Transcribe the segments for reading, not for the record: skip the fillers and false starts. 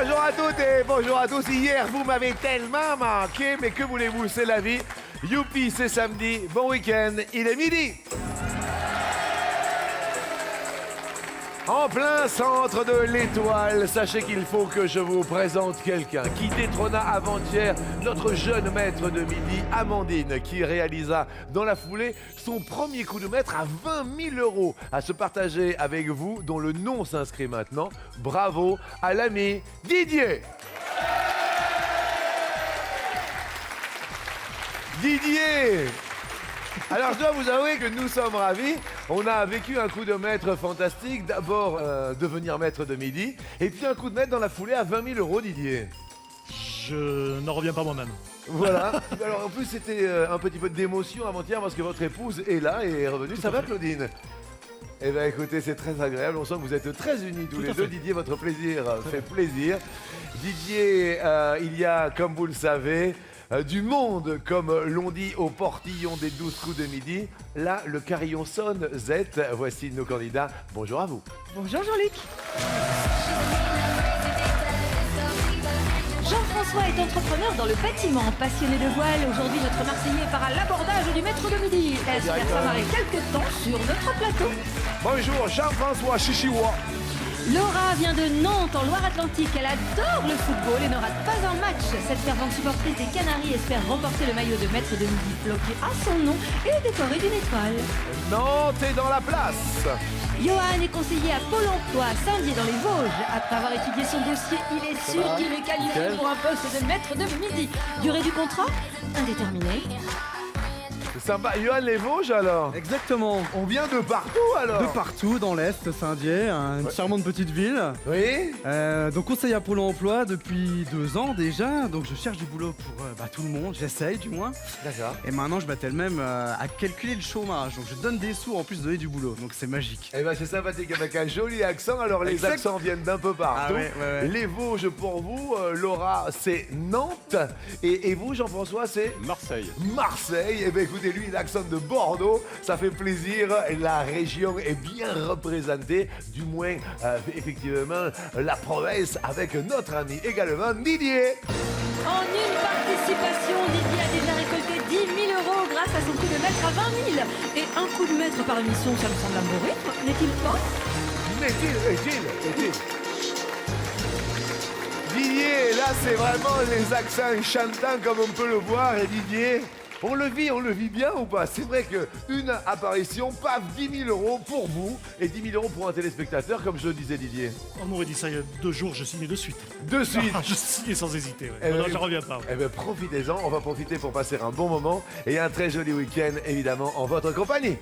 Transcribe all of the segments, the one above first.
Bonjour à toutes et bonjour à tous. Hier, vous m'avez tellement manqué, mais que voulez-vous, c'est la vie. Youpi, c'est samedi. Bon week-end, il est midi. En plein centre de l'Étoile, sachez qu'il faut que je vous présente quelqu'un qui détrôna avant-hier notre jeune maître de midi, Amandine, qui réalisa dans la foulée son premier coup de maître à 20 000 € à se partager avec vous, dont le nom s'inscrit maintenant. Bravo à l'ami Didier. Didier! Alors, je dois vous avouer que nous sommes ravis. On a vécu un coup de maître fantastique. D'abord, devenir maître de midi. Et puis, un coup de maître dans la foulée à 20 000 €, Didier. Je n'en reviens pas moi-même. Voilà. Alors, en plus, c'était un petit peu d'émotion avant-hier parce que votre épouse est là et est revenue. Ça va, Claudine? Eh bien, écoutez, c'est très agréable. On sent que vous êtes très unis tous les deux. Didier, votre plaisir fait plaisir. Didier, il y a, comme vous le savez, du monde, comme l'on dit au portillon des 12 coups de midi. Là, le carillon sonne. Z, voici nos candidats. Bonjour à vous. Bonjour Jean-Luc. Jean-François est entrepreneur dans le bâtiment, passionné de voile. Aujourd'hui, notre Marseillais part à l'abordage du maître de midi. Espère s'amarrer quelques temps sur notre plateau. Bonjour, Jean-François Chichiwa. Laura vient de Nantes, en Loire-Atlantique. Elle adore le football et ne rate pas un match. Cette fervente supportrice des Canaries espère remporter le maillot de maître de midi bloqué à son nom et décoré d'une étoile. Nantes est dans la place. Johan est conseiller à Pôle emploi à Saint-Dié dans les Vosges. Après avoir étudié son dossier, il est sûr qu'il est qualifié pour un poste de maître de midi. Durée du contrat? Indéterminée. C'est sympa. Johan les Vosges alors? Exactement. On vient de partout alors? De partout, dans l'Est, Saint-Dié, une charmante petite ville. Oui. Donc conseiller à Pôle emploi depuis 2 ans déjà. Donc je cherche du boulot pour tout le monde, j'essaye du moins. D'accord. Et maintenant je m'attelle même à calculer le chômage. Donc je donne des sous en plus de donner du boulot. Donc c'est magique. Eh ben c'est sympathique avec un joli accent. Alors les Exact. accents viennent d'un peu partout. Ah ouais. Les Vosges pour vous, Laura c'est Nantes et vous Jean-François c'est Marseille. Marseille. Eh ben écoutez lui l'accent de Bordeaux, ça fait plaisir. La région est bien représentée, du moins effectivement la province avec notre ami également Didier. En une participation, Didier a déjà récolté 10 000 € grâce à son coup de maître à 20 000. Et un coup de maître par émission, ça me semble un bon rythme, n'est-il pas? Est-il Didier, là c'est vraiment les accents chantants comme on peut le voir. Et Didier, on le vit bien ou pas? C'est vrai qu'une apparition, paf, 10 000 € pour vous et 10 000 € pour un téléspectateur, comme je le disais Didier. On m'aurait dit ça il y a 2 jours, je signais de suite. De suite. Je signais sans hésiter. Eh Non, ben, je reviens pas. Eh bien, profitez-en, on va profiter pour passer un bon moment et un très joli week-end, évidemment, en votre compagnie.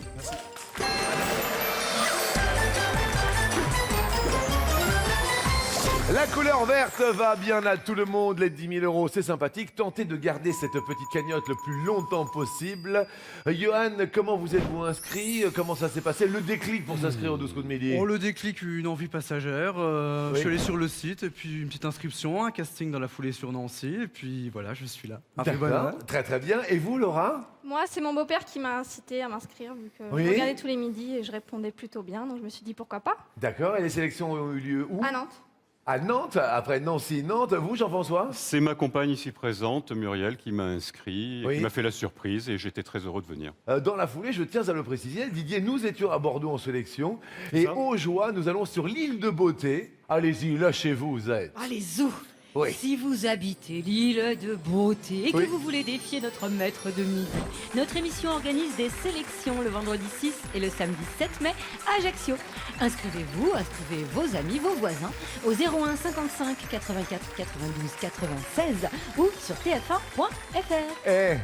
La couleur verte va bien à tout le monde, les 10 000 €, c'est sympathique. Tentez de garder cette petite cagnotte le plus longtemps possible. Johan, comment vous êtes-vous inscrit? Comment ça s'est passé? Le déclic pour s'inscrire au 12 coups de midi? On le déclic, une envie passagère. Je suis allé sur le site et puis une petite inscription, un casting dans la foulée sur Nancy. Et puis voilà, je suis là. D'accord, très très bien. Et vous, Laura? Moi, c'est mon beau-père qui m'a incité à m'inscrire, vu que Oui. je regardais tous les midis et je répondais plutôt bien, donc je me suis dit pourquoi pas. D'accord, et les sélections ont eu lieu où? À Nantes. À Nantes, après Nancy, Nantes. Vous, Jean-François? C'est ma compagne ici présente, Muriel, qui m'a inscrit, Oui. qui m'a fait la surprise et j'étais très heureux de venir. Dans la foulée, je tiens à le préciser, Didier, nous étions à Bordeaux en sélection et ça. au joie, nous allons sur l'île de Beauté. Allez-y, lâchez-vous, Z. Allez, où? Oui. Si vous habitez l'île de Beauté et que Oui. vous voulez défier notre maître de midi, notre émission organise des sélections le vendredi 6 et le samedi 7 mai à Ajaccio. Inscrivez-vous, inscrivez vos amis, vos voisins au 01 55 84 92 96 ou sur tf1.fr. Eh,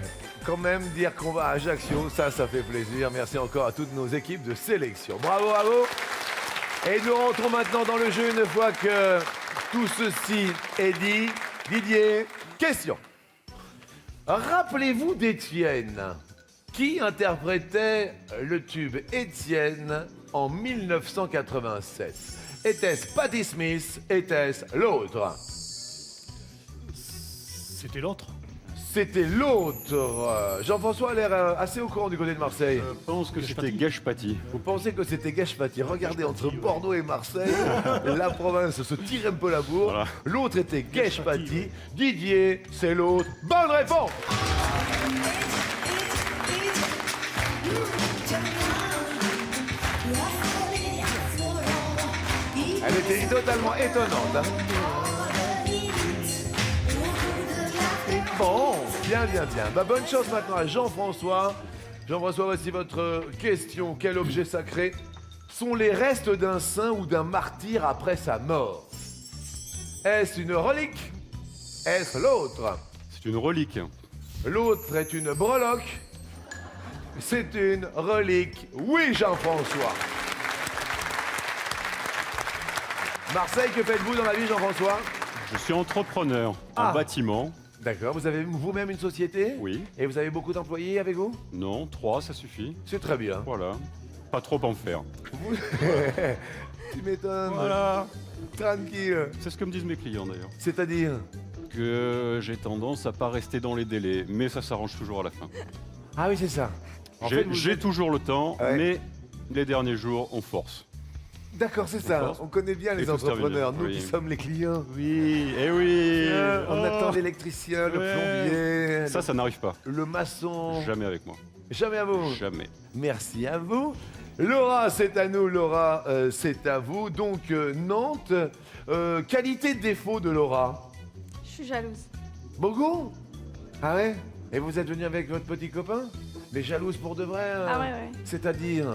quand même, dire qu'on va à Ajaccio, ça fait plaisir. Merci encore à toutes nos équipes de sélection. Bravo à vous. Et nous rentrons maintenant dans le jeu une fois que tout ceci est dit. Didier, question. Rappelez-vous d'Étienne. Qui interprétait le tube Étienne en 1987? Était-ce Patti Smith? Était-ce l'autre? C'était l'autre. c'était l'autre. Jean-François a l'air assez au courant du côté de Marseille. Je pense que c'était Gashpati. Vous pensez que c'était Gashpati? Regardez, entre Bordeaux et Marseille, la province se tire un peu la bourre. Voilà. L'autre était Gashpati. Didier, c'est l'autre. Bonne réponse. Elle était totalement étonnante. Hein. Bon, bien. Bah, bonne chance maintenant à Jean-François. Jean-François, voici votre question. Quel objet sacré sont les restes d'un saint ou d'un martyr après sa mort? Est-ce une relique? Est-ce l'autre? C'est une relique. L'autre est une breloque. C'est une relique. Oui, Jean-François. Marseille, que faites-vous dans la vie, Jean-François? Je suis entrepreneur Ah. en bâtiment. D'accord, vous avez vous-même une société? Oui. Et vous avez beaucoup d'employés avec vous? Non, 3, ça suffit. C'est très bien. Voilà. Pas trop en faire. Tu m'étonnes. Voilà. Tranquille. C'est ce que me disent mes clients d'ailleurs. C'est-à-dire? Que j'ai tendance à pas rester dans les délais, mais ça s'arrange toujours à la fin. Ah oui, c'est ça. En fait, vous J'ai êtes- toujours le temps, Ouais. mais les derniers jours, on force. D'accord, c'est ça. D'accord. On connaît bien les Et tout se termine entrepreneurs, bien, nous oui. qui sommes les clients. Oui, eh oui. On Oh. attend l'électricien, le Ouais. plombier, Ça n'arrive pas. le maçon. Jamais avec moi. Jamais à vous. Jamais. Merci à vous. Laura, c'est à nous. Laura, c'est à vous. Donc, Nantes, qualité défaut de Laura? Je suis jalouse. Beaucoup? Ah ouais? Et vous êtes venu avec votre petit copain? Mais jalouse pour de vrai? Ah ouais. C'est-à-dire?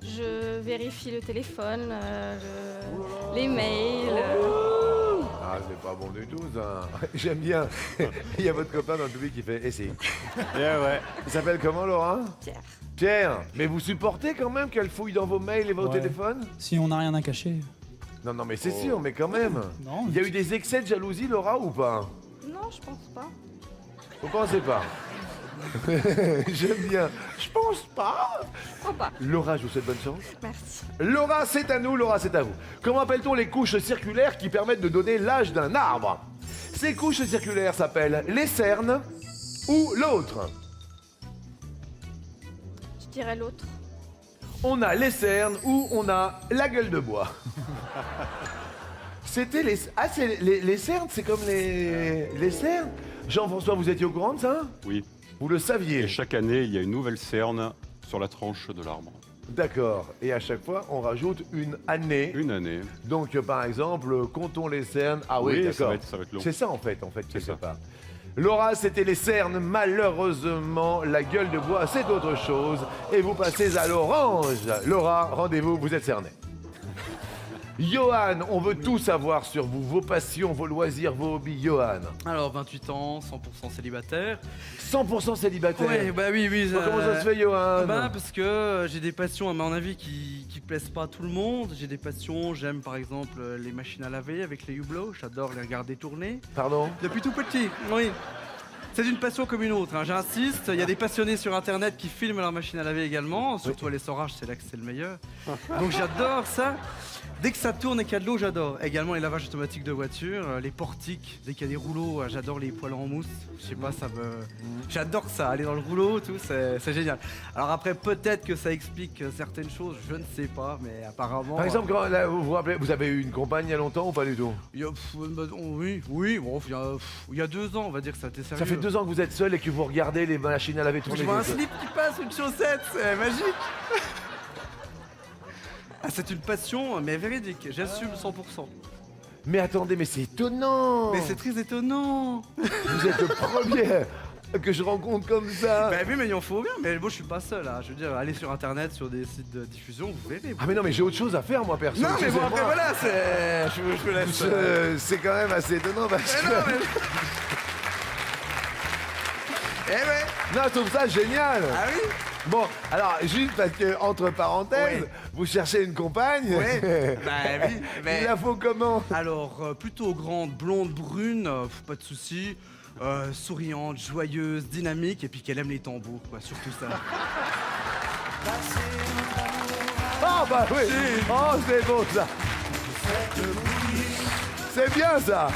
Je vérifie le téléphone, les mails. Ah, c'est pas bon du tout, ça. J'aime bien. Il y a votre copain dans le public qui fait « Et si ?» Eh ouais. Il s'appelle comment, Laura? Pierre. Pierre. Mais vous supportez quand même qu'elle fouille dans vos mails et vos Ouais. téléphones? Si on n'a rien à cacher. Non, mais c'est sûr, mais quand même. Non. Il y a eu des excès de jalousie, Laura, ou pas? Non, je pense pas. Vous pensez pas? J'aime bien. Je pense pas. Pourquoi pas? Laura, je vous souhaite bonne chance. Merci. Laura, c'est à nous. Laura, c'est à vous. Comment appelle-t-on les couches circulaires qui permettent de donner l'âge d'un arbre? Ces couches circulaires s'appellent les cernes ou l'autre. Je dirais l'autre. On a les cernes ou on a la gueule de bois. C'était les... Ah, c'est les cernes, c'est comme les cernes. Jean-François, vous étiez au courant de ça? Oui. Vous le saviez? Et chaque année, il y a une nouvelle cerne sur la tranche de l'arbre. D'accord. Et à chaque fois, on rajoute une année. Une année. Donc, par exemple, comptons les cernes. Ah oui, Oui, ça d'accord. va être long. C'est ça, en fait, quelque ça. part. Laura, c'était les cernes. Malheureusement, la gueule de bois, c'est autre chose. Et vous passez à l'orange. Laura, rendez-vous, vous êtes cerné. Johan, on veut tout savoir sur vous, vos passions, vos loisirs, vos hobbies. Johan, Alors, 28 ans, 100% célibataire. 100% célibataire. Ouais, bah oui. Comment ça se fait, Johan? Bah parce que j'ai des passions à mon avis qui plaisent pas à tout le monde. J'ai des passions, j'aime par exemple les machines à laver avec les hublots, j'adore les regarder tourner. Pardon? Depuis tout petit, oui. C'est une passion comme une autre, hein, j'insiste. Il y a des passionnés sur internet qui filment leur machine à laver également, surtout à l'essorage, c'est là que c'est le meilleur. Donc j'adore ça. Dès que ça tourne et qu'il y a de l'eau, j'adore. Également les lavages automatiques de voitures, les portiques, dès qu'il y a des rouleaux, j'adore les poêles en mousse. Je sais pas, ça me... J'adore ça, aller dans le rouleau, tout, c'est génial. Alors après, peut-être que ça explique certaines choses, je ne sais pas, mais apparemment... Par exemple, quand, là, vous vous rappelez, vous avez eu une compagne il y a longtemps ou pas du tout? il y a, oui, bon, il y a 2 ans, on va dire que ça a été sérieux. Ça fait 2 ans que vous êtes seul et que vous regardez les machines à laver tourner. Je vois un slip qui passe, une chaussette, c'est magique. Ah, c'est une passion, mais véridique, j'assume 100%. Mais attendez, mais c'est étonnant. Mais c'est très étonnant. Vous êtes le premier que je rencontre comme ça. Bah oui, mais il en faut bien, mais moi je suis pas seul, hein. Je veux dire, allez sur internet, sur des sites de diffusion, vous verrez. Ah mais non, mais j'ai autre chose à faire moi perso. Non, mais bon, Excusez-moi. après voilà, c'est... Je me laisse... C'est quand même assez étonnant parce Mais que... non, mais... Eh ouais. Non, je trouve ça génial. Ah oui. Bon, alors juste parce que entre parenthèses, Oui. vous cherchez une compagne. Ouais. Bah oui, mais... Il la faut comment? Alors, plutôt grande, blonde, brune, pas de soucis. Souriante, joyeuse, dynamique, et puis qu'elle aime les tambours, quoi, surtout ça. Ah bah oui. Oh, c'est beau ça. C'est bien ça.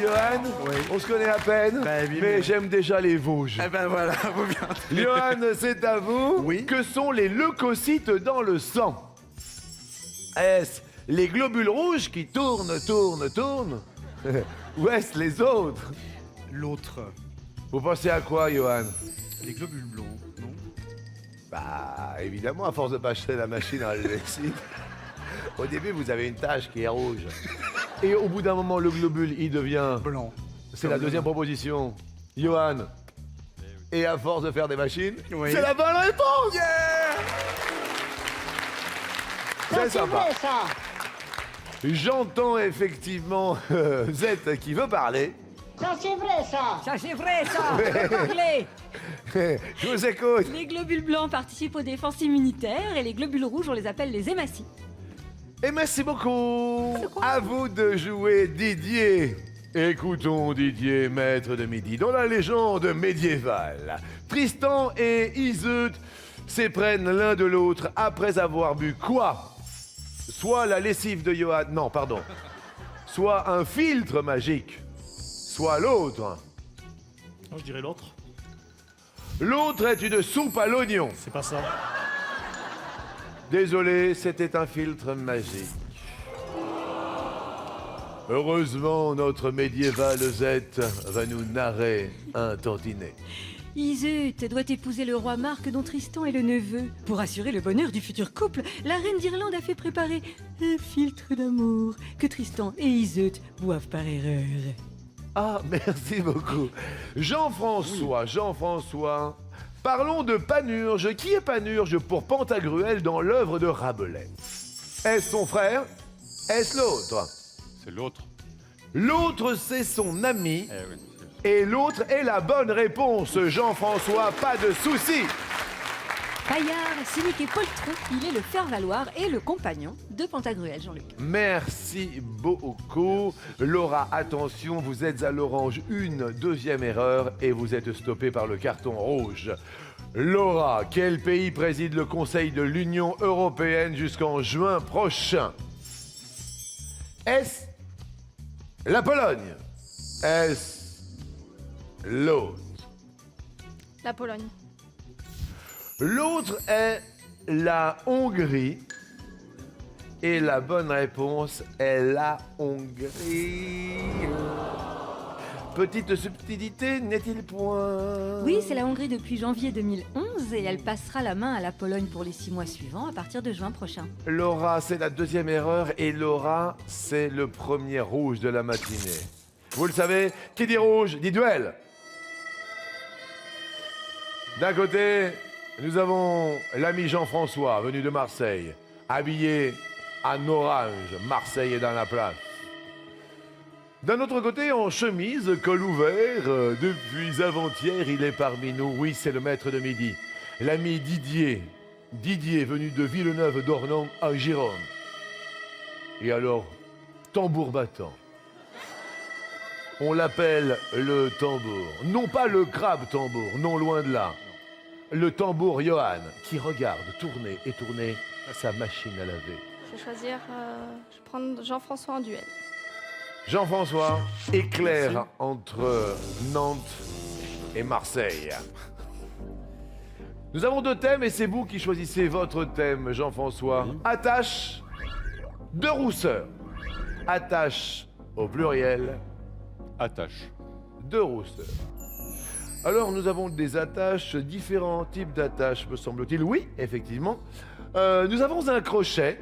Johan, Oui. on se connaît à peine, Bah oui, mais mais- j'aime déjà les Vosges. Eh ben voilà, vous bien. Johan, c'est à vous. Oui. Que sont les leucocytes dans le sang? Est-ce les globules rouges qui tournent ou est-ce les autres? L'autre. Vous pensez à quoi, Johan? Les globules blancs, non? Bah, évidemment, à force de passer la machine à lessive, au début, vous avez une tache qui est rouge. Et au bout d'un moment, le globule, il devient... Blanc. C'est la deuxième proposition. Johan. Et à force de faire des machines, Oui. c'est la bonne réponse. C'est sympa. J'entends effectivement Z qui veut parler. Ça c'est vrai, ça. Parlez. Je vous écoute. Les globules blancs participent aux défenses immunitaires et les globules rouges, on les appelle les hématies. Et merci beaucoup. À vous de jouer Didier. Écoutons Didier, maître de midi. Dans la légende médiévale, Tristan et Iseut s'éprennent l'un de l'autre après avoir bu quoi? Soit la lessive de Johan, non, pardon. Soit un filtre magique, soit l'autre. Non, je dirais l'autre. L'autre est une soupe à l'oignon. C'est pas ça. Désolé, c'était un filtre magique. Heureusement, notre médiéval Z va nous narrer un tantinet. Iseut doit épouser le roi Marc dont Tristan est le neveu. Pour assurer le bonheur du futur couple, la reine d'Irlande a fait préparer un filtre d'amour que Tristan et Iseut boivent par erreur. Ah, merci beaucoup. Jean-François, parlons de Panurge. Qui est Panurge pour Pantagruel dans l'œuvre de Rabelais? Est-ce son frère? Est-ce l'autre? C'est l'autre. L'autre, c'est son ami. Eh oui. Et l'autre est la bonne réponse, Jean-François, pas de souci. Paillard, Cynique et Poltron, il est le faire-valoir et le compagnon de Pantagruel, Jean-Luc. Merci beaucoup. Laura, attention, vous êtes à l'orange, une deuxième erreur et vous êtes stoppé par le carton rouge. Laura, quel pays préside le Conseil de l'Union européenne jusqu'en juin prochain? Est-ce la Pologne? Est-ce l'autre? La Pologne. L'autre est la Hongrie. Et la bonne réponse est la Hongrie. Petite subtilité, n'est-il point? Oui, c'est la Hongrie depuis janvier 2011 et elle passera la main à la Pologne pour les 6 mois suivants à partir de juin prochain. Laura, c'est la deuxième erreur et Laura, c'est le premier rouge de la matinée. Vous le savez, qui dit rouge dit duel. D'un côté, nous avons l'ami Jean-François, venu de Marseille, habillé en orange. Marseille est dans la place. D'un autre côté, en chemise, col ouvert, depuis avant-hier, il est parmi nous. Oui, c'est le maître de midi, l'ami Didier. Didier, venu de Villeneuve-d'Ornon, en Gironde. Et alors, tambour battant. On l'appelle le tambour. Non pas le crabe tambour, non loin de là. Le tambour Johan, qui regarde tourner et tourner sa machine à laver. Je vais choisir. Je vais prendre Jean-François en duel. Jean-François, éclair entre Nantes et Marseille. Nous avons 2 thèmes et c'est vous qui choisissez votre thème, Jean-François. Attache de rousseur. Attache au pluriel Attache. de rousseur. Alors, nous avons des attaches, différents types d'attaches, me semble-t-il. Oui, effectivement. Nous avons un crochet,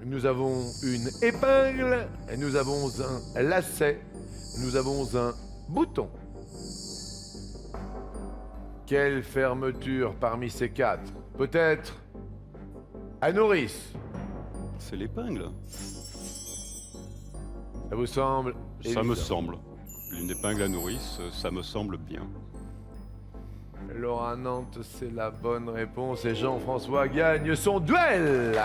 nous avons une épingle, et nous avons un lacet, nous avons un bouton. Quelle fermeture parmi ces 4? Peut-être à nourrice. C'est l'épingle. Ça vous semble Ça me évident. semble. Une épingle à nourrice, ça me semble bien. Laura Nantes, c'est la bonne réponse et Jean-François gagne son duel.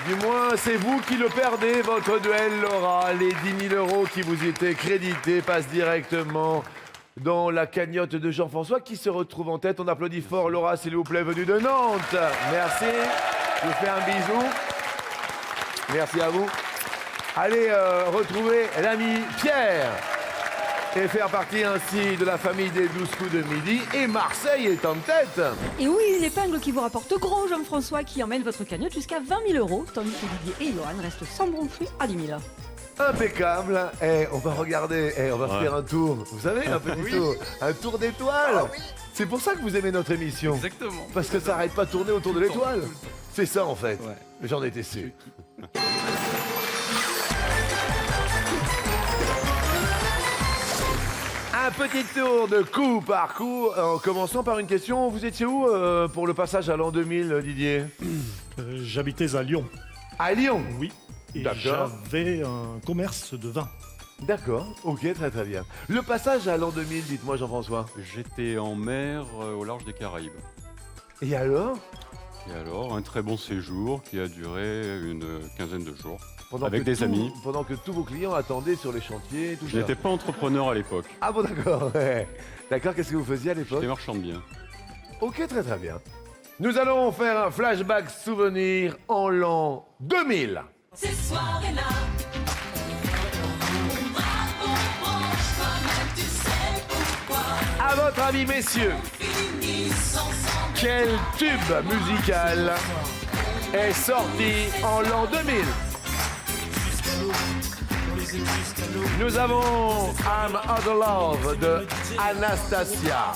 Du moins, c'est vous qui le perdez, votre duel, Laura. Les 10 000 € qui vous étaient crédités passent directement dans la cagnotte de Jean-François qui se retrouve en tête. On applaudit fort Laura, s'il vous plaît, venue de Nantes. Merci. Je vous fais un bisou. Merci à vous. Allez retrouver l'ami Pierre et faire partie ainsi de la famille des 12 coups de midi. Et Marseille est en tête. Et oui, une épingle qui vous rapporte gros, Jean-François, qui emmène votre cagnotte jusqu'à 20 000 €, tandis que Didier et Johan restent sans broncher à 10 000 €. Impeccable. On va regarder, on va faire un tour. Vous savez, un petit tour. Un tour d'étoiles. C'est pour ça que vous aimez notre émission. Exactement. Parce que ça n'arrête pas de tourner autour de l'étoile. C'est ça en fait. Ouais. J'en étais sûr. Un petit tour de coup par coup, en commençant par une question. Vous étiez où pour le passage à l'an 2000, Didier? J'habitais à Lyon, À Lyon. oui. Et D'accord. j'avais un commerce de vin. D'accord, ok, très très bien. Le passage à l'an 2000, dites-moi Jean-François. J'étais en mer au large des Caraïbes. Et alors? Et alors, un très bon séjour qui a duré une quinzaine de jours. Pendant Avec que des amis. Pendant que tous vos clients attendaient sur les chantiers, tout Je ça. n'étais pas entrepreneur à l'époque. Ah bon, d'accord. Ouais. D'accord, qu'est-ce que vous faisiez à l'époque? J'étais marchand de biens. Ok, très très bien. Nous allons faire un flashback souvenir en l'an 2000. Ces soirées-là, bravo, branche-toi, même tu sais pourquoi. À votre avis, messieurs, Finissent ensemble. quel tube musical est sorti en l'an 2000? Nous avons I'm Other Love de Anastasia.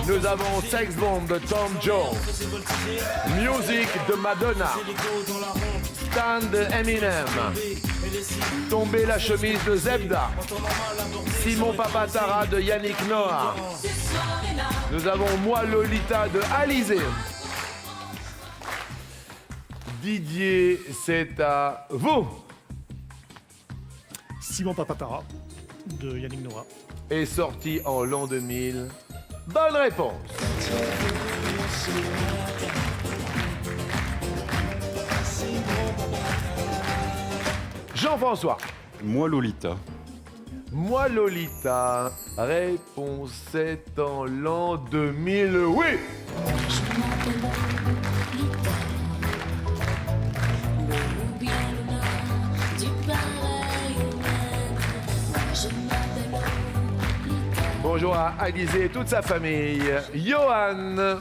Nous avons Sex Bomb de Tom Jones. Music de Madonna. Stand de Eminem. Tomber la chemise de Zebda. Simon Papatara de Yannick Noah. Nous avons Moi Lolita de Alizé. Didier, c'est à vous. Simon Papatara, de Yannick Noah. Est sorti en l'an 2000. Bonne réponse. Jean-François. Moi, Lolita. Moi Lolita. Réponse c'est en l'an 2000. Oui. Bonjour à Alizé et toute sa famille. Johan.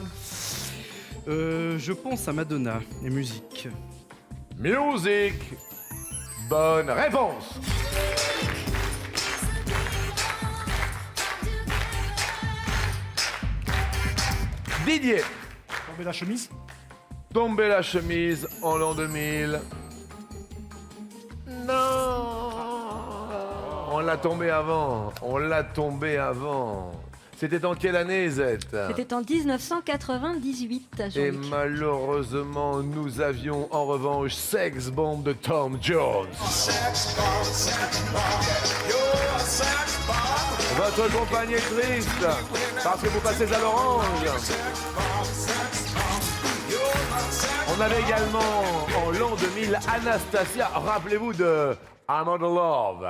Je pense à Madonna et musique. Music. Bonne réponse. Didier. Tomber la chemise. Tomber la chemise en l'an 2000. Non. On l'a tombé avant. On l'a tombé avant. C'était en quelle année, Z? C'était en 1998, Et Jean-Luc. malheureusement, nous avions en revanche Sex Bomb de Tom Jones. Votre compagne est triste parce que vous passez à l'orange. On avait également en l'an 2000 Anastasia. Rappelez-vous de I'm Other Love.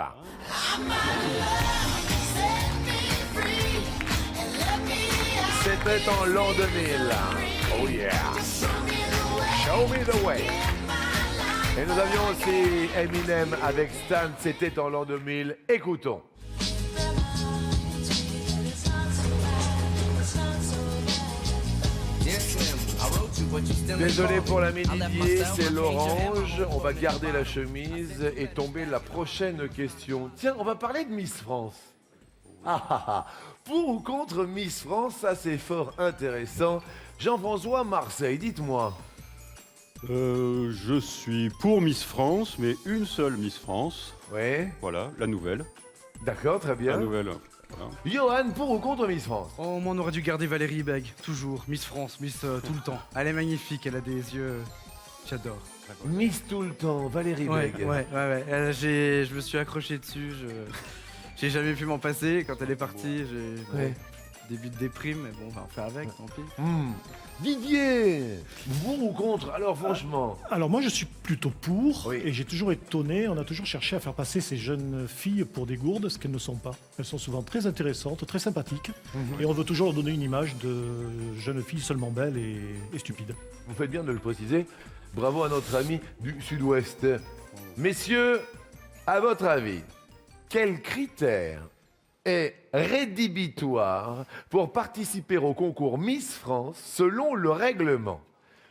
C'était en l'an 2000. Oh yeah. Show me the way. Et nous avions aussi Eminem avec Stan. C'était en l'an 2000. Écoutons. Désolé pour l'ami Didier, c'est l'orange. On va garder la chemise et tomber la prochaine question. Tiens, on va parler de Miss France. Ah, ah, ah. Pour ou contre Miss France, ça c'est fort intéressant. Jean-François Marseille, dites-moi. Je suis pour Miss France, mais une seule Miss France. Oui, Voilà, la nouvelle. d'accord, très La bien. nouvelle. Voilà. Johan, pour ou contre Miss France? Oh, moi on aurait dû garder Valérie Beg, toujours. Miss France, Miss tout le temps. Elle est magnifique, elle a des yeux. J'adore. Miss tout le temps, Valérie Ouais, Beg. ouais. Je me suis accroché dessus. J'ai jamais pu m'en passer. Quand elle est partie, j'ai Ouais. début de déprime, mais bon, on va en faire avec, tant pis. Didier, pour ou contre? Alors franchement. Alors moi je suis plutôt pour, Oui. et j'ai toujours étonné, on a toujours cherché à faire passer ces jeunes filles pour des gourdes, ce qu'elles ne sont pas. Elles sont souvent très intéressantes, très sympathiques, et on veut toujours leur donner une image de jeunes filles seulement belles et stupides. Vous faites bien de le préciser. Bravo à notre ami du Sud-Ouest. Messieurs, à votre avis, quel critère est rédhibitoire pour participer au concours Miss France selon le règlement?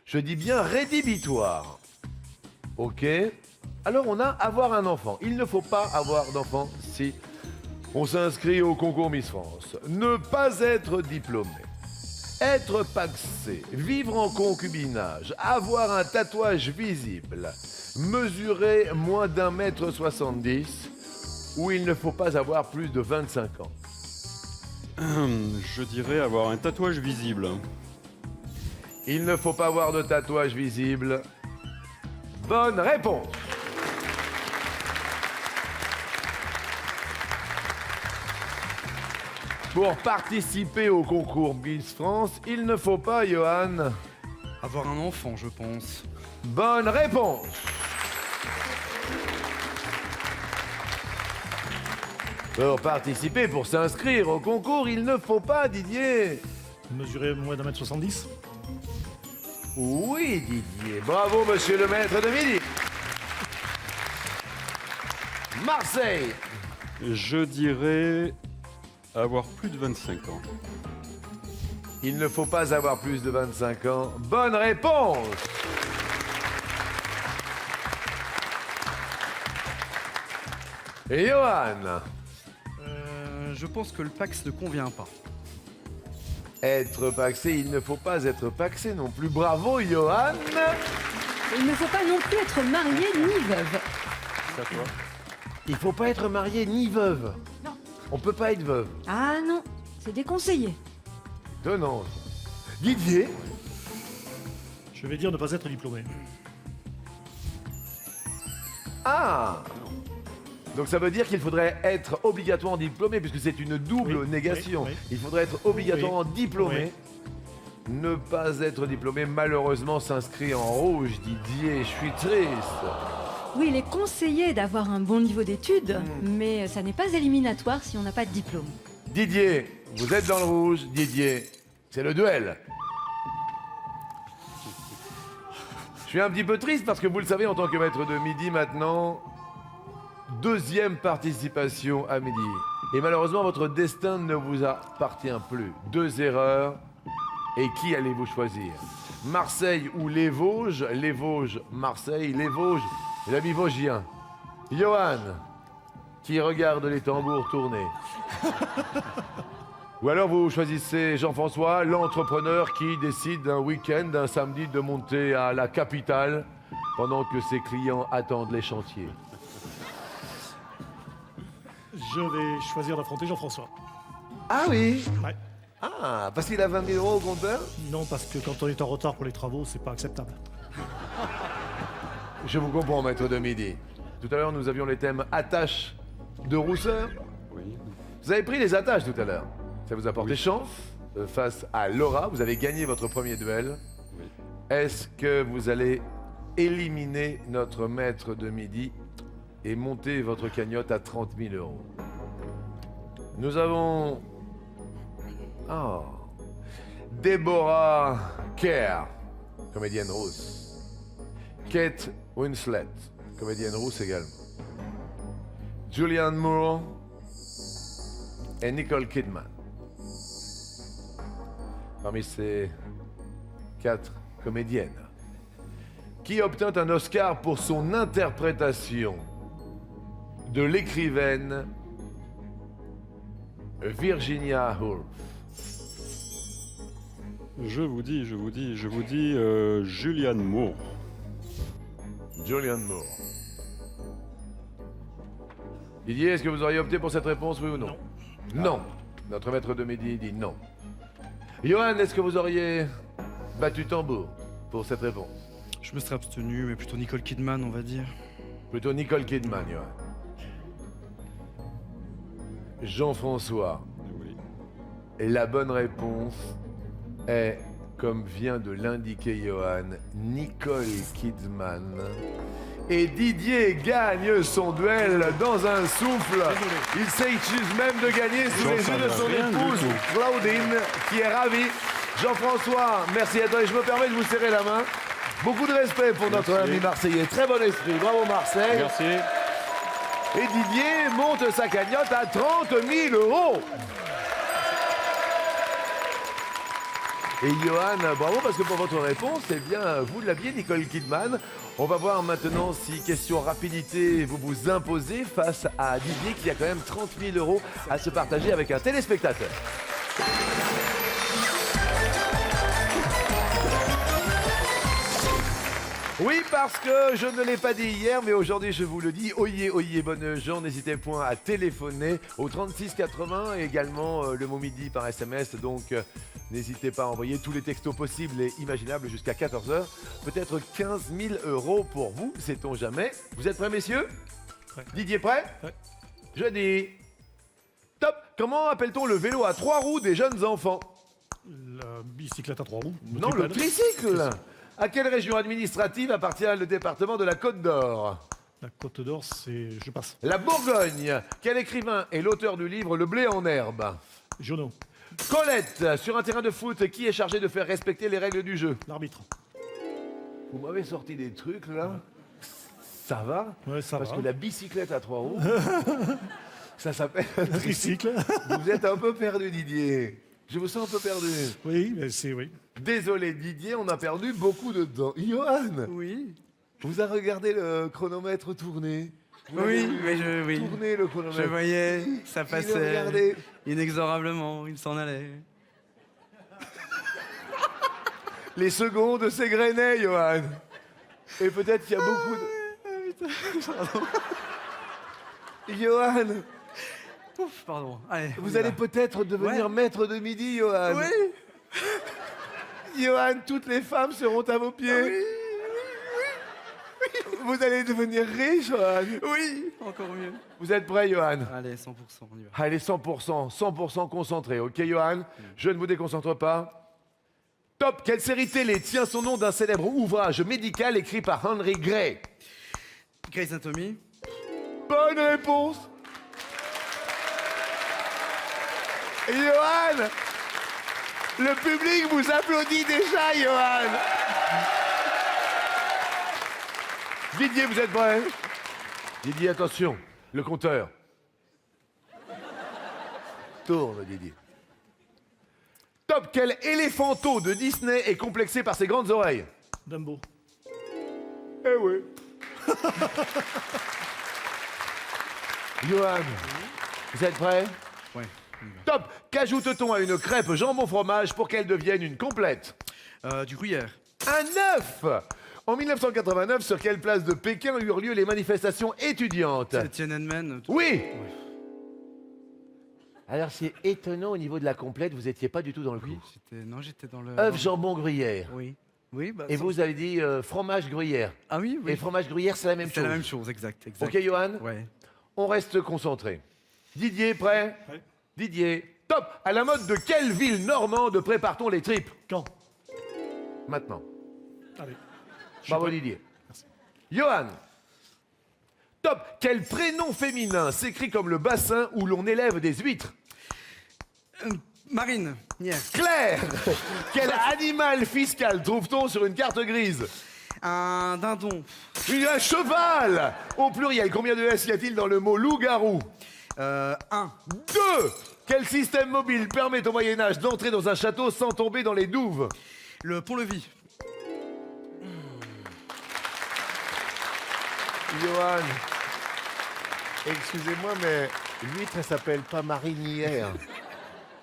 Je dis bien rédhibitoire. Ok. Alors on a avoir un enfant. Il ne faut pas avoir d'enfant si on s'inscrit au concours Miss France. Ne pas être diplômé. Être pacsé, vivre en concubinage, avoir un tatouage visible, mesurer moins d'1,70 m ou il ne faut pas avoir plus de 25 ans. Je dirais avoir un tatouage visible. Il ne faut pas avoir de tatouage visible. Bonne réponse. Pour participer au concours Miss France, il ne faut pas, Johan. Avoir un enfant, je pense. Bonne réponse. Pour participer, pour s'inscrire au concours, il ne faut pas, Didier. Mesurer moins d'1,70 m. Oui, Didier. Bravo, monsieur le maître de midi. Marseille. Je dirais avoir plus de 25 ans. Il ne faut pas avoir plus de 25 ans. Bonne réponse. Et Johan. Je pense que le Pax ne convient pas. Être pacsé, il ne faut pas être pacsé non plus. Bravo, Johan. Il ne faut pas non plus être marié ni veuve. C'est à toi. Il faut pas être marié ni veuve. Non. On peut pas être veuve. Ah non, c'est déconseillé. Étonnant. Didier. Je vais dire ne pas être diplômé. Ah. Donc ça veut dire qu'il faudrait être obligatoirement diplômé, puisque c'est une double Oui, négation. oui, oui. Il faudrait être obligatoirement diplômé. Oui. Ne pas être diplômé, malheureusement, s'inscrit en rouge, Didier. Je suis triste. Oui, il est conseillé d'avoir un bon niveau d'études, mais ça n'est pas éliminatoire si on n'a pas de diplôme. Didier, vous êtes dans le rouge. Didier, c'est le duel. Je suis un petit peu triste parce que vous le savez, en tant que maître de midi maintenant, deuxième participation à midi. Et malheureusement, votre destin ne vous appartient plus. 2 erreurs. Et qui allez-vous choisir? Marseille ou les Vosges? Les Vosges, Marseille, les Vosges, l'ami vosgien. Johan, qui regarde les tambours tourner. Ou alors vous choisissez Jean-François, l'entrepreneur qui décide un week-end, un samedi, de monter à la capitale pendant que ses clients attendent les chantiers. Je vais choisir d'affronter Jean-François. Ah oui? Ouais. Ah, parce qu'il a 20 000 € au compteur? Non, parce que quand on est en retard pour les travaux, c'est pas acceptable. Je vous comprends, maître de midi. Tout à l'heure, nous avions les thèmes attache de rousseur. Oui. Vous avez pris les attaches tout à l'heure. Ça vous a porté Oui. chance face à Laura. Vous avez gagné votre premier duel. Oui. Est-ce que vous allez éliminer notre maître de midi et monter votre cagnotte à 30 000 €? Nous avons... Oh. Deborah Kerr, comédienne rousse. Kate Winslet, comédienne rousse également. Julianne Moore et Nicole Kidman. Parmi ces 4 comédiennes, qui obtint un Oscar pour son interprétation de l'écrivaine Virginia Woolf. Je vous dis Julianne Moore. Julianne Moore. Didier, est-ce que vous auriez opté pour cette réponse, oui ou non? Non. Notre maître de midi dit non. Johan, est-ce que vous auriez battu tambour pour cette réponse? Je me serais abstenu, mais plutôt Nicole Kidman, on va dire. Plutôt Nicole Kidman, Johan. Jean-François. Oui. Et la bonne réponse est, comme vient de l'indiquer Johan, Nicole Kidman. Et Didier gagne son duel dans un souffle. Il s'excuse même de gagner sous les yeux de son rien du épouse, tout. Claudine, qui est ravie. Jean-François, merci à toi. Et je me permets de vous serrer la main. Beaucoup de respect pour notre Merci. ami Marseillais. Très bon esprit. Bravo Marseille. Merci. Et Didier monte sa cagnotte à 30 000 €. Et Johan, bravo parce que pour votre réponse, eh bien, vous l'aviez, Nicole Kidman. On va voir maintenant si question rapidité, vous vous imposez face à Didier qui a quand même 30 000 € à se partager avec un téléspectateur. Oui, parce que je ne l'ai pas dit hier, mais aujourd'hui je vous le dis. Oyez, oyez, bonnes gens, n'hésitez point à téléphoner au 36 80 et également le mot midi par SMS. Donc n'hésitez pas à envoyer tous les textos possibles et imaginables jusqu'à 14h. Peut-être 15 000 € pour vous, sait-on jamais. Vous êtes prêts, messieurs? Prêt. Didier, prêt? Ouais. Je dis. Top! Comment appelle-t-on le vélo à 3 roues des jeunes enfants? La bicyclette à 3 roues. Non, le tricycle! À quelle région administrative appartient le département de la Côte d'Or? La Côte d'Or, c'est... Je passe. La Bourgogne. Quel écrivain est l'auteur du livre Le blé en herbe? Jono. Colette, sur un terrain de foot, qui est chargé de faire respecter les règles du jeu? L'arbitre. Vous m'avez sorti des trucs là. Ça va? Ouais, ça Parce va. que la bicyclette à 3 roues, ça s'appelle un Un tricycle. tricycle. Vous êtes un peu perdu, Didier. Je vous sens un peu perdu. Oui, mais c'est... Oui. Désolé, Didier, on a perdu beaucoup de temps. Johan, Oui. vous avez regardé le chronomètre tourner? Vous l'avez Oui, vu mais je... Oui. tourner le Je chronomètre. voyais, ça Il le passait. regardait. Inexorablement, il s'en allait. Les secondes s'égrenaient, Johan. Et peut-être qu'il y a beaucoup de... Johan, Ouf, pardon. Allez. vous allez peut-être devenir Ouais. maître de midi, Johan. Oui. Johan, toutes les femmes seront à vos pieds. Vous allez devenir riche, Johan. Oui, encore mieux. Vous êtes prêt, Johan? Allez, 100%, on y va. Allez, 100%, 100% concentré. Ok, Johan? Je ne vous déconcentre pas. Top! Quelle série télé tient son nom d'un célèbre ouvrage médical écrit par Henry Gray? Grey's Anatomy. Bonne réponse! Johan! Le public vous applaudit déjà, Johan! Didier, vous êtes prêt? Didier, attention, le compteur. Tourne, Didier. Top, quel éléphanteau de Disney est complexé par ses grandes oreilles? Dumbo. Eh oui. Johan, vous êtes prêt? Ouais. Top, qu'ajoute-t-on à une crêpe jambon-fromage pour qu'elle devienne une complète? Du gruyère. Un œuf! En 1989, sur quelle place de Pékin eurent lieu les manifestations étudiantes? C'est Tiananmen. Oui! Alors c'est étonnant au niveau de la complète, vous n'étiez pas du tout dans le coup. Oui, j'étais dans le... œuf, jambon, gruyère. Oui. Oui, bah... Et sans- vous avez dit fromage, gruyère. Ah oui, oui. Et fromage, gruyère, c'est la même C'est chose. la même chose, exact. Ok, Johan? Ouais. On reste concentré. Didier, prêt? Ouais. Didier, top! À la mode de quelle ville normande prépare-t-on les tripes? Quand? Maintenant. Allez. Je Bravo suis prêt. Didier. Johan. Top. Quel prénom féminin s'écrit comme le bassin où l'on élève des huîtres? Marine. Yeah. Claire. Quel animal fiscal trouve-t-on sur une carte grise? Un dindon. Un cheval. Au pluriel, combien de S y a-t-il dans le mot loup-garou? Un. 2. Quel système mobile permet au Moyen-Âge d'entrer dans un château sans tomber dans les douves? Le pont-levis. Johan, excusez-moi, mais l'huître, elle s'appelle pas marinière.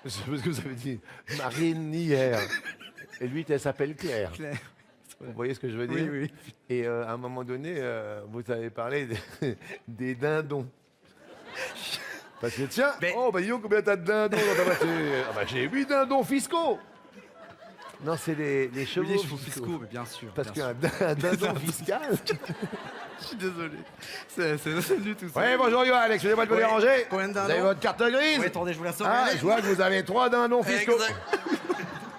Je sais pas ce que vous avez dit. Marinière. Et l'huître, elle s'appelle Claire. Claire. Vous voyez ce que je veux dire? Oui, oui. Et à un moment donné, vous avez parlé des dindons. Parce que tiens, Mais- oh bah dis donc combien t'as de dindons dans ta voiture? Ah bah j'ai 8 dindons fiscaux. Non, c'est les chevaux Oui, les chevaux fiscaux, mais bien sûr. Parce bien qu'un sûr. dindon fiscal. Je suis désolé. C'est du tout ça. Oui, bonjour Johan, excusez-moi de vous Ouais. déranger. Combien de Vous avez dindons? votre carte grise? Oui, attendez, je vous la sors. Ah, Allez. je vois que vous avez 3 dindons fiscaux. Exact.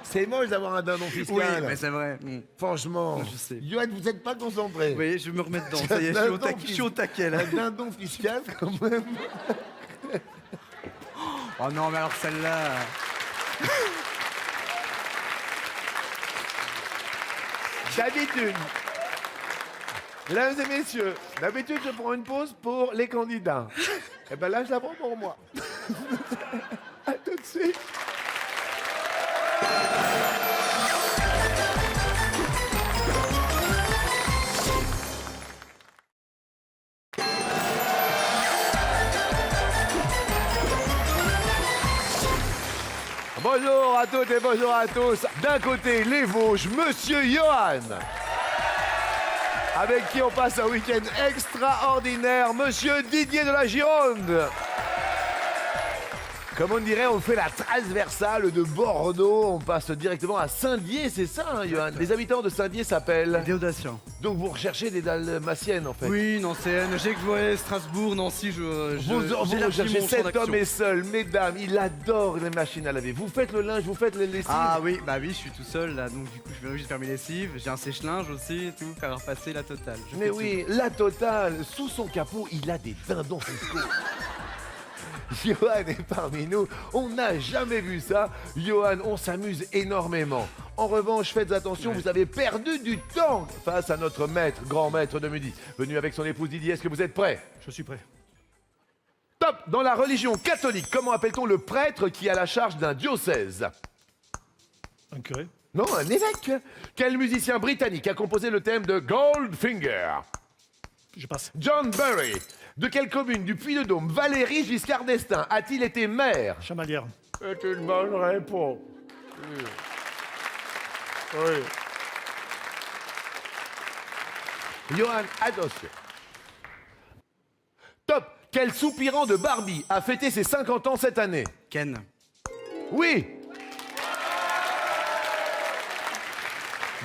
C'est moche d'avoir un dindon fiscal. Oui, mais c'est vrai. Franchement. Je sais. Johan, vous n'êtes pas concentré. Oui, je me remets dedans. Ça y est, je suis au taquet là. Un dindon fiscal, quand même. Oh non, mais alors celle-là. D'habitude, mesdames et messieurs, d'habitude je prends une pause pour les candidats. Et ben là je la prends pour moi. À tout de suite. Bonjour à toutes et bonjour à tous. D'un côté, les Vosges, Monsieur Johan. Avec qui on passe un week-end extraordinaire, Monsieur Didier de la Gironde. Comme on dirait, on fait la transversale de Bordeaux, on passe directement à Saint-Dié, c'est ça, hein, Johan? Les habitants de Saint-Dié s'appellent... Des Audaciens. Donc vous recherchez des dalmatiennes, en fait. Oui, Nancéenne, j'ai joué Strasbourg, Nancy, Vous j'élargis recherchez mon champ cet d'action. homme est seul, mesdames, il adore les machines à laver. Vous faites le linge, vous faites les lessives. Ah oui, bah oui, je suis tout seul là, donc du coup je viens juste faire mes lessives, j'ai un sèche-linge aussi et tout, faire repasser la totale. Je Mais fais oui, la totale, sous son capot, il a des dindons fiscaux. Johan est parmi nous, on n'a jamais vu ça. Johan, on s'amuse énormément. En revanche, faites attention, vous avez perdu du temps face à notre maître, grand maître de midi. Venu avec son épouse Didier, est-ce que vous êtes prêts? Je suis prêt. Top! Dans la religion catholique, comment appelle-t-on le prêtre qui a la charge d'un diocèse? Un curé. Non, un évêque. Quel musicien britannique a composé le thème de Goldfinger? Je passe. John Barry. De quelle commune du Puy-de-Dôme Valéry Giscard d'Estaing a-t-il été maire? Chamalière. C'est une bonne réponse. Oui. Johan, attention. Top. Quel soupirant de Barbie a fêté ses 50 ans cette année? Ken. Oui.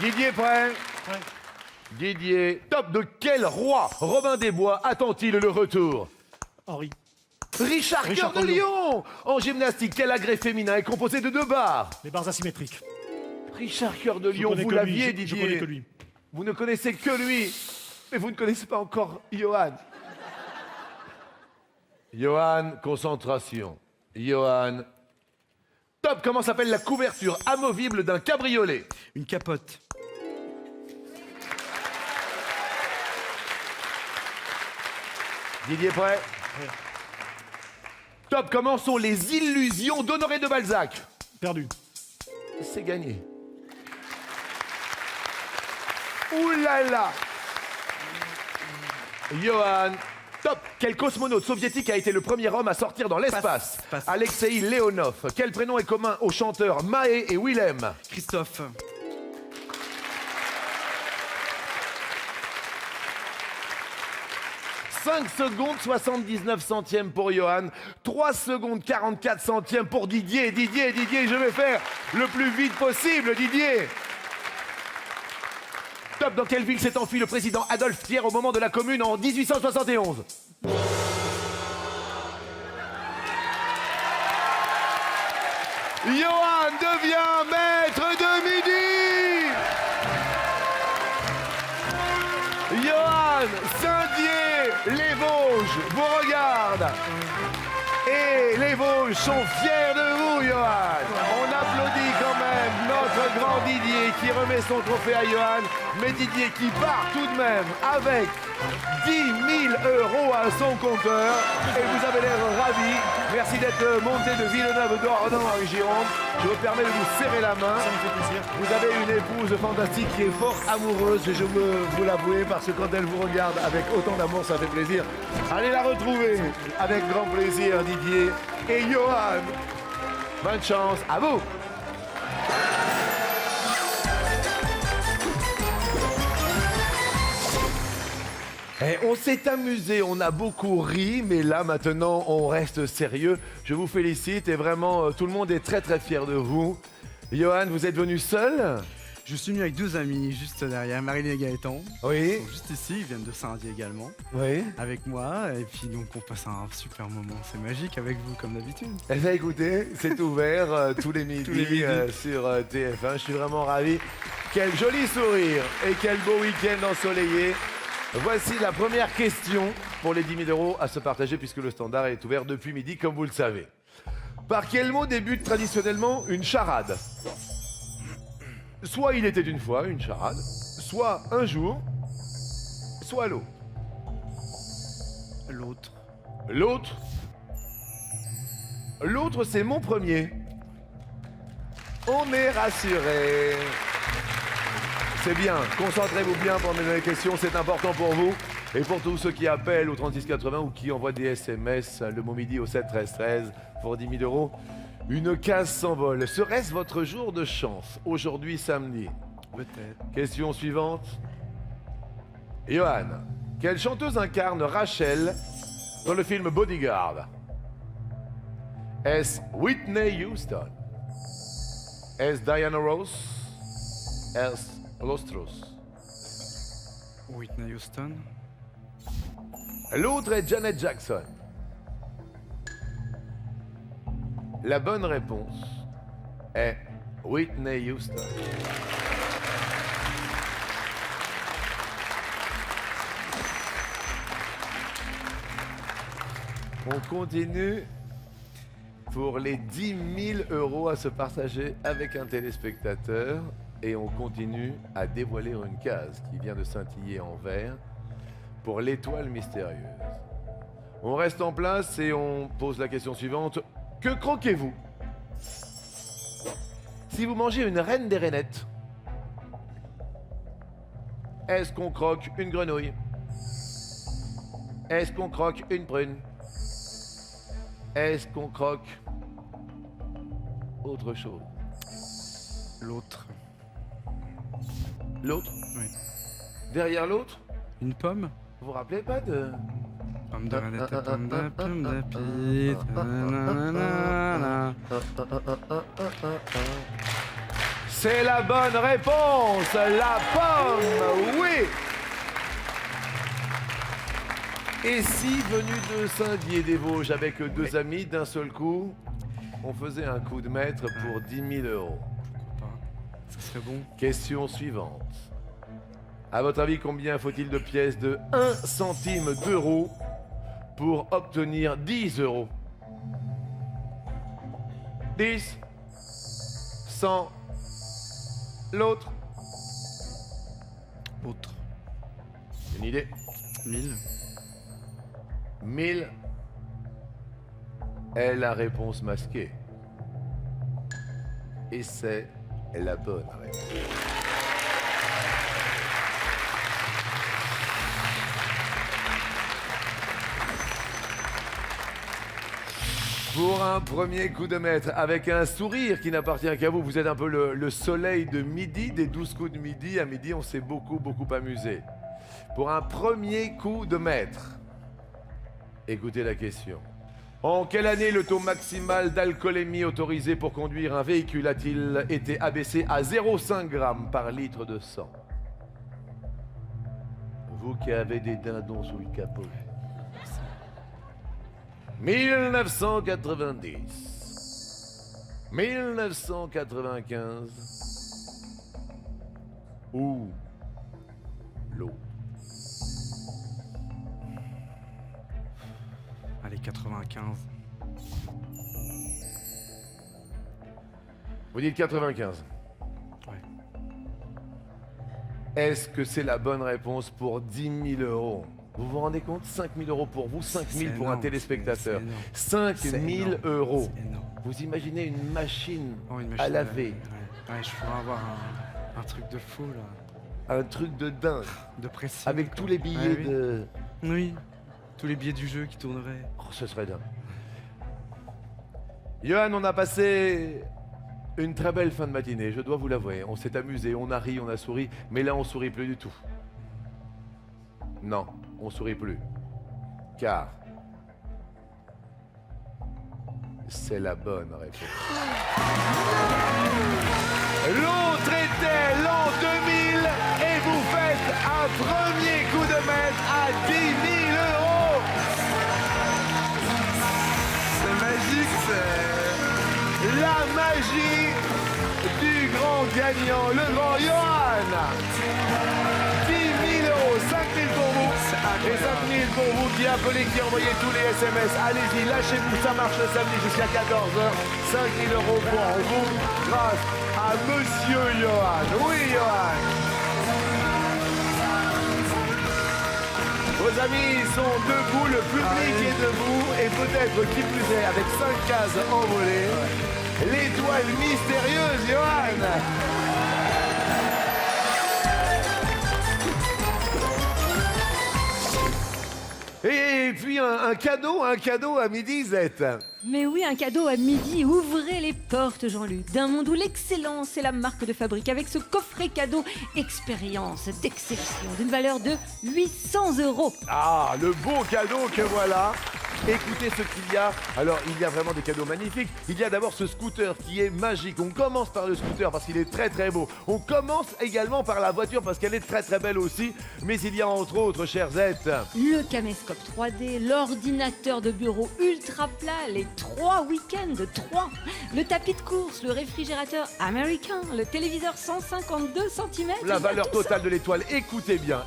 Didier prêt? Ouais. Didier. Top. De quel roi Robin des Bois attend-il le retour? Henri. Richard Cœur Richard de Cœur de Lion. En gymnastique, quel agrès féminin est composé de 2 barres? Les barres asymétriques. Richard Cœur de Je Lion, connais vous que lui, l'aviez, je Didier. connais que lui. Vous ne connaissez que lui. Mais vous ne connaissez pas encore Johan. Johan, concentration. Johan. Top, comment s'appelle la couverture amovible d'un cabriolet? Une capote. Didier prêt? Ouais. Top, comment sont les illusions d'Honoré de Balzac? Perdu. C'est gagné. Ouh là là. Johan. Top. Quel cosmonaute soviétique a été le premier homme à sortir dans l'espace? Passe. Alexei Leonov. Quel prénom est commun aux chanteurs Maé et Willem? Christophe. « 5 secondes 79 centièmes pour Johan, 3 secondes 44 centièmes pour Didier. Didier, je vais faire le plus vite possible, Didier. Top, dans quelle ville s'est enfui le président Adolphe Thiers au moment de la Commune en 1871? Johan devient maître de midi. Johan, Saint-Dié, les Vosges vous regardent. Et les Vosges sont fiers de vous, Johan. On applaudit quand même notre grand Didier qui remet son trophée à Johan. Mais Didier qui part tout de même avec 10 000 € à son compteur. Et vous avez l'air ravis. Merci d'être monté de Villeneuve-d'Ornon en Gironde. Je me permets de vous serrer la main. Ça me fait plaisir. Vous avez une épouse fantastique qui est fort amoureuse, je veux vous l'avouer, parce que quand elle vous regarde avec autant d'amour, ça fait plaisir. Allez la retrouver avec grand plaisir, Didier et Johan. Bonne chance à vous. On s'est amusé, on a beaucoup ri, mais là maintenant on reste sérieux. Je vous félicite et vraiment tout le monde est très très fier de vous. Johan, vous êtes venu seul? Je suis venu avec 2 amis juste derrière, Marine et Gaëtan. Oui. Ils sont juste ici, ils viennent de Saint-Dié également. Oui. Avec moi, et puis donc on passe un super moment, c'est magique avec vous comme d'habitude. Eh bien écoutez, c'est ouvert tous les midis, Tous les midis. Sur TF1. Je suis vraiment ravi. Quel joli sourire et quel beau week-end ensoleillé. Voici la première question pour les 10 000 € à se partager puisque le standard est ouvert depuis midi comme vous le savez. Par quel mot débute traditionnellement une charade? Soit il était une fois une charade, soit un jour, soit l'autre. L'autre. L'autre. L'autre, c'est mon premier. On est rassuré. C'est bien. Concentrez-vous bien pendant les questions, c'est important pour vous. Et pour tous ceux qui appellent au 3680 ou qui envoient des SMS, le mot midi au 7 13 13 pour 10 000 €, une case s'envole. Serait-ce votre jour de chance aujourd'hui samedi? Peut-être. Question suivante. Johan, quelle chanteuse incarne Rachel dans le film Bodyguard? Est-ce Whitney Houston? Est-ce Diana Ross? Est-ce Lostros? Whitney Houston. L'autre est Janet Jackson. La bonne réponse est Whitney Houston. On continue pour les 10 000 € à se partager avec un téléspectateur et on continue à dévoiler une case qui vient de scintiller en vert pour l'étoile mystérieuse. On reste en place et on pose la question suivante. Que croquez-vous si vous mangez une reine des rainettes? Est-ce qu'on croque une grenouille? Est-ce qu'on croque une prune? Est-ce qu'on croque autre chose? L'autre. L'autre? Oui. Derrière l'autre? Une pomme. Vous vous rappelez pas de... Pomme de rainettes, pomme d'api, nanana. C'est la bonne réponse, la pomme, oui. Et si, venu de Saint-Dié-des-Vosges avec deux amis, d'un seul coup, on faisait un coup de maître pour 10 000 €? Pourquoi pas? Ça serait bon. Question suivante. À votre avis, combien faut-il de pièces de 1 centime d'euro pour obtenir 10 €? 10, 100, l'autre? Autre. Une idée? 1000. 1000 est la réponse masquée. Et c'est la bonne réponse. Pour un premier coup de maître, avec un sourire qui n'appartient qu'à vous, vous êtes un peu le soleil de midi, des 12 coups de midi. À midi, on s'est beaucoup amusé. Pour un premier coup de maître, écoutez la question. En quelle année le taux maximal d'alcoolémie autorisé pour conduire un véhicule a-t-il été abaissé à 0,5 g par litre de sang? Vous qui avez des dindons sous le capot. 1990, 1995 ou l'eau? Allez, 95. Vous dites 95. Ouais. Est-ce que c'est la bonne réponse pour 10 000 €? Vous vous rendez compte? 5 000 € pour vous, 5 000 C'est pour un énorme, téléspectateur. c'est énorme. 5 C'est 000 énorme. €. C'est énorme. Vous imaginez une machine, Oh, une à machine laver, Ouais, je pourrais avoir un truc de fou là. un truc de dingue, De pression. avec quoi. tous les billets Ouais, oui. de... Oui. Tous les billets du jeu qui tourneraient. Oh, ce serait dingue. Johan, on a passé une très belle fin de matinée, je dois vous l'avouer. On s'est amusé, on a ri, on a souri, mais là on sourit plus du tout. Non, on sourit plus. Car c'est la bonne réponse. L'autre était l'an 2000 et vous faites un premier coup de maître à 10 000 €. C'est magique, c'est. La magie du grand gagnant, le grand Johan. 10 000 €, 5 000 pour vous. Et 5 000 pour vous qui appelez, qui envoyez tous les SMS. Allez-y, lâchez-vous, ça marche le samedi jusqu'à 14h. 5 000 € pour vous grâce à Monsieur Johan. Oui, Johan. vos amis sont debout, le public est debout, et peut-être qui plus est, avec 5 cases envolées, l'étoile mystérieuse, Johan. Et puis un cadeau à midi, Zette. Mais oui, un cadeau à midi. Ouvrez les portes, Jean-Luc, d'un monde où l'excellence est la marque de fabrique, avec ce coffret cadeau expérience d'exception d'une valeur de 800 €. Ah, le beau cadeau que voilà. Écoutez ce qu'il y a. Alors, il y a vraiment des cadeaux magnifiques. Il y a d'abord ce scooter qui est magique. On commence par le scooter parce qu'il est très très beau. On commence également par la voiture parce qu'elle est très très belle aussi. Mais il y a entre autres, chère Zette, Le caméscope 3D, l'ordinateur de bureau ultra plat, les 3 week-ends de 3, le tapis de course, le réfrigérateur américain, le téléviseur 152 cm. la valeur totale de l'étoile. Écoutez bien,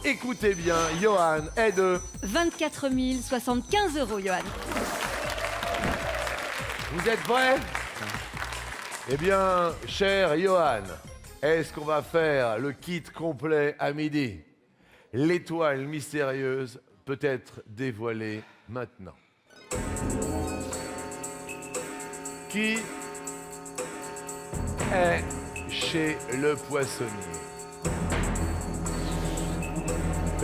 Johan est de... 24 075 €, Johan. Vous êtes prêts? Eh bien, cher Johan, est-ce qu'on va faire le kit complet à midi? L'étoile mystérieuse peut être dévoilée maintenant. Qui est chez le poissonnier?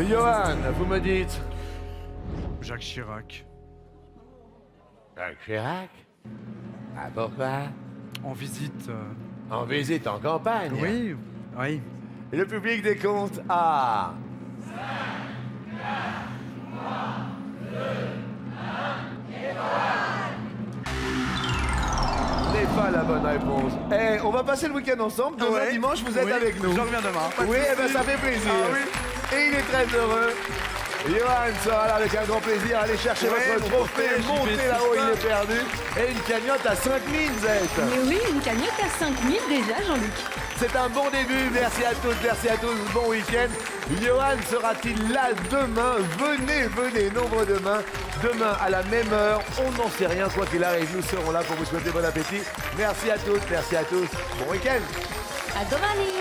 Johan, vous me dites... Jacques Chirac. Jacques Chirac? Ah, pourquoi? En visite. En visite en campagne. Oui, oui. Et le public décompte à... n'est pas la bonne réponse. Eh, on va passer le week-end ensemble. Demain Ouais. dimanche, vous êtes Oui, avec nous. je reviens demain. Pas de Oui, eh ben, soucis. ça fait plaisir. Ah oui. Et il est très heureux. Johan sera là avec un grand plaisir. Allez chercher Ouais, votre mon trophée, trophée, montez JP, là-haut, c'est il est perdu. Et une cagnotte à 5 000, Zette. Mais oui, une cagnotte à 5 000 déjà, Jean-Luc. C'est un bon début. Merci à tous, bon week-end. Johan sera-t-il là demain? Venez, nombre demain. Demain à la même heure. On n'en sait rien, quoi qu'il arrive. Nous serons là pour vous souhaiter bon appétit. Merci à tous. Bon week-end. À domani.